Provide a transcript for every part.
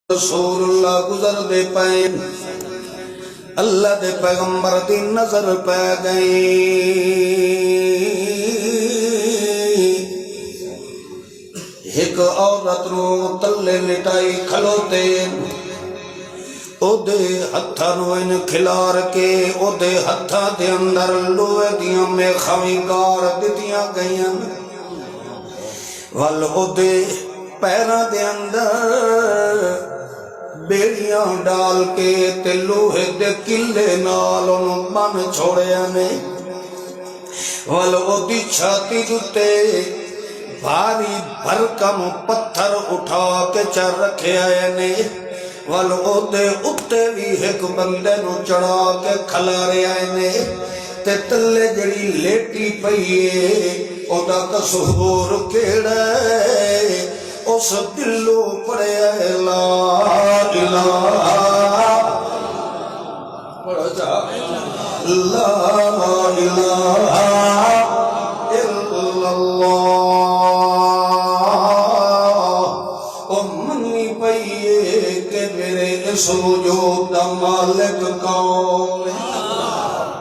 رسول اللہ گزر دے پائیں اللہ دے پیغمبر دی نظر پہ گئی ایک عورت نو تلے لٹائی کھلوتے او دے ہتھاں نو ان کھلار کے او دے ہتھاں دے اندر لوہے دیاں میخاویں گار دتیاں گئیاں ول او دے پیراں دے اندر بیڑیاں ڈال کے تے لوہے دے کلے نال انہوں بن چھوڑیا نے ول او دی چھاتی جتے بھاری بھرکم پتھر اٹھا کے چر رکھے آئے نے ول او دے اتے بھی ایک بندے نو چڑھا کے کھلارے آئے نے تے تلے جڑی لیٹی پئیے او دا قصور کیڑا اس دلو پڑے لا الہ پڑھو جا لا الہ الا اللہ او منی پئیے کہ میرے اس وجود دا مالک کون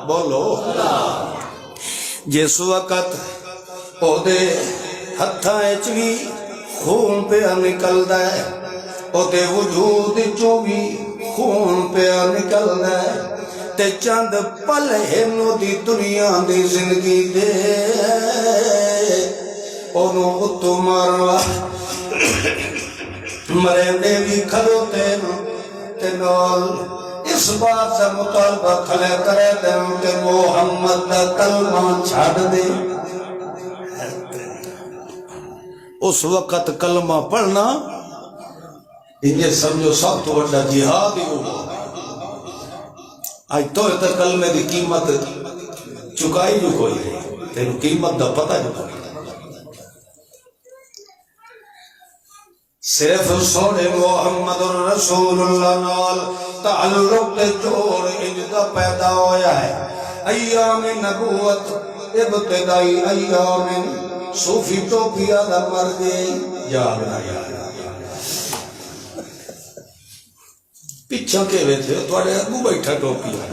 بولو جس وقت او دے ہتھاں وچ وی خون پہ نکلدا ہے او دے وجود چوں بھی خون پہ نکلدا ہے تے چند پل ہنو دی دنیا دی زندگی دے اونوں اتو ماروا مرندے بھی کھلوتے تے نال اس بات سے مطالبہ کھلے کرے دیں کہ محمد دا کلمہ چھاڑ دے اس وقت کلمہ پڑھنا یہ سمجھو سب تو بڑا جہاد ہی ہوگا آج تو اتر کلمے دی قیمت چکائی جو کوئی ہے تیرے قیمت دا پتہ جو کوئی صرف سونے محمد رسول اللہ نال تعلق تے جوڑ اجدہ پیدا ہویا ہے ایام نبوت ابتدائی ایام صوفی ٹوپیا دا مر گئی جاگنا پیچھا کے ویتھے توڑے ابو بیٹھا ٹوپیا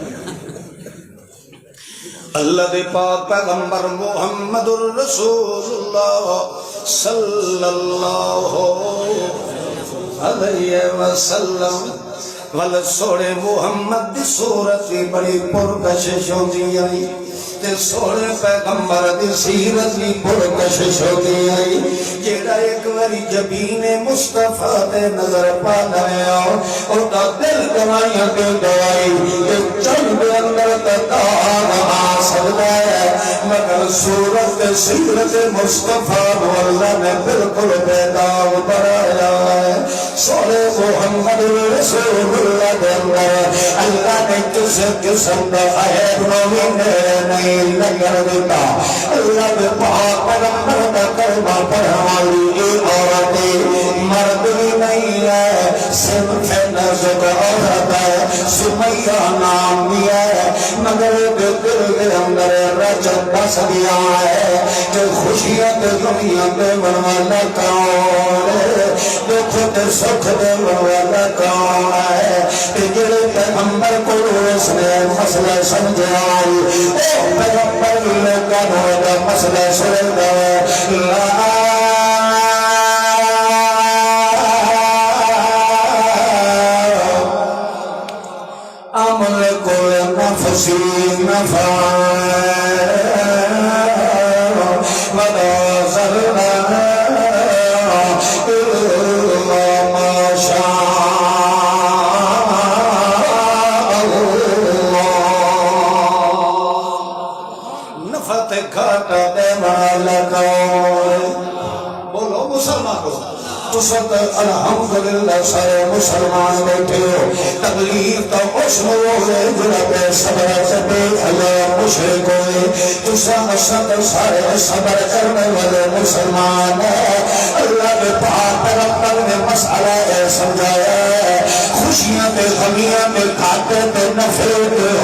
اللہ دے پاک پیغمبر محمد الرسول اللہ صلی اللہ علیہ وسلم ول سوڑے محمد دی صورت بڑی پرکشش ہوندی آئی تے سوڑے پیغمبر دی سیرت بھی پرکشش ہوندی آئی جیڑا ایک وری جبین مصطفیٰ دے نظر پا دایا اور دا دل گوائیاں دے گوائی کہ چند اندر تتان آسل ہے مگر صورت سیرت مصطفیٰ اللہ نے بالکل بیداو برایا ہے سوڑے محمد رسول اللہ دے اندر اللہ نے کسے قسم دا خیر نہیں لگر دیتا اللہ دے پاک پیغمبر دا کلمہ پڑھوالی عورتیں مرد بھی نہیں ہے صرف نزد عورت ہے سمیہ نام بھی ہے مگر دل کے اندر رجب بس گیا ہے کہ خوشیت دنیا دے منوانا کون ہے دکھ دے سکھ دے منوانا کون ہے جڑے پیغمبر کو اس نے مسئلہ سمجھا آئی او پیغمبر نے کہا دا مسئلہ سمجھا لا املک نفسی نفع ولا ضرر الا ما شاء اللہ نفت کھاٹا دے مالک بولو مسلمان کو اس وقت الحمدللہ سارے مسلمان بیٹھے ہو تکلیف تو اس ہوئے جناب صبر کرتے اللہ مشرک ہوئے تسا اسد سارے صبر کرنے والے مسلمان اللہ کے پاک پیغمبر نے مسئلہ سمجھایا خوشیاں تے غمیاں تے کھاتے تے نفے تے